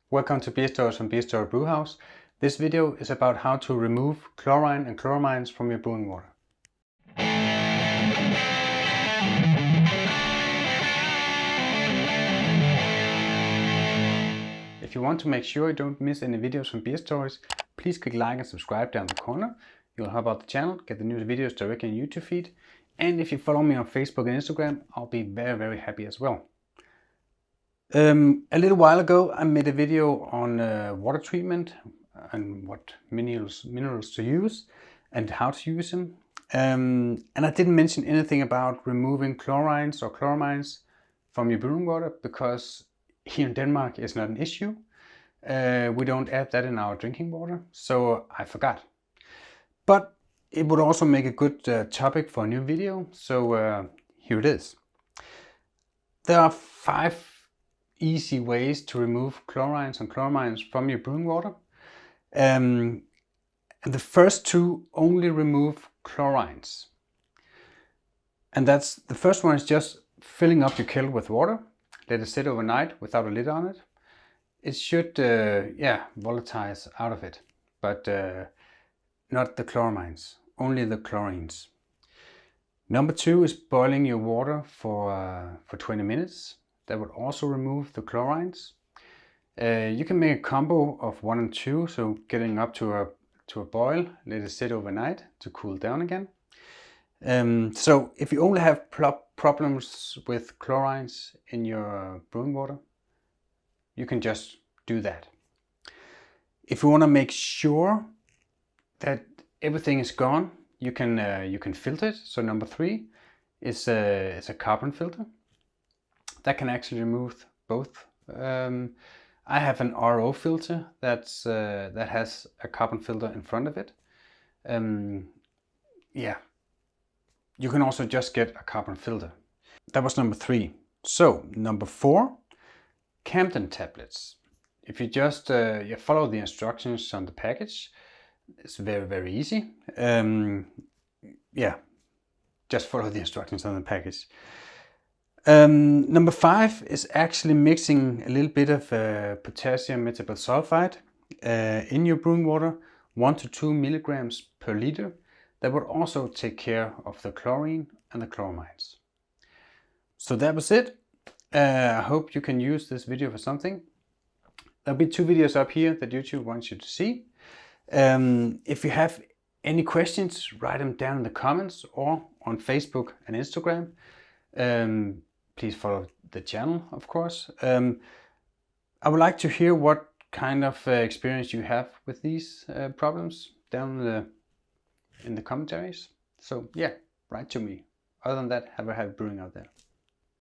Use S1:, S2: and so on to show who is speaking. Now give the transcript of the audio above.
S1: Welcome to Beerstories from Beerstory Brewhouse. This video is about how to remove chlorine and chloramines from your brewing water. If you want to make sure you don't miss any videos from Beerstories, please click like and subscribe down the corner. You'll help out the channel, get the new videos directly in YouTube feed. And if you follow me on Facebook and Instagram, I'll be very happy as well. A little while ago I made a video on water treatment and what minerals to use and how to use them. And I didn't mention anything about removing chlorines or chloramines from your brewing water because here in Denmark it's not an issue. We don't add that in our drinking water, so I forgot. But it would also make a good topic for a new video, so here it is. There are 5 easy ways to remove chlorines and chloramines from your brewing water. And the first 2 only remove chlorines. And the first one is just filling up your kettle with water. Let it sit overnight without a lid on it. It should volatilize out of it, but not the chloramines, only the chlorines. Number 2 is boiling your water for 20 minutes. That would also remove the chlorines. You can make a combo of 1 and 2, so getting up to a boil, let it sit overnight to cool down again. So if you only have problems with chlorines in your brewing water, you can just do that. If you want to make sure that everything is gone, you can filter it. So number 3 is a carbon filter. That can actually remove both. I have an RO filter that has a carbon filter in front of it. You can also just get a carbon filter. That was number 3. So number 4, Camden tablets. If you just follow the instructions on the package, it's very easy. Just follow the instructions on the package. Number 5 is actually mixing a little bit of potassium metabosulfite in your brewing water, 1 to 2 milligrams per liter. That would also take care of the chlorine and the chloramines. So that was it. I hope you can use this video for something. There'll be 2 videos up here that YouTube wants you to see. If you have any questions, write them down in the comments or on Facebook and Instagram. Please follow the channel, of course. I would like to hear what kind of experience you have with these problems down in the commentaries. So yeah, write to me. Other than that, have a happy brewing out there.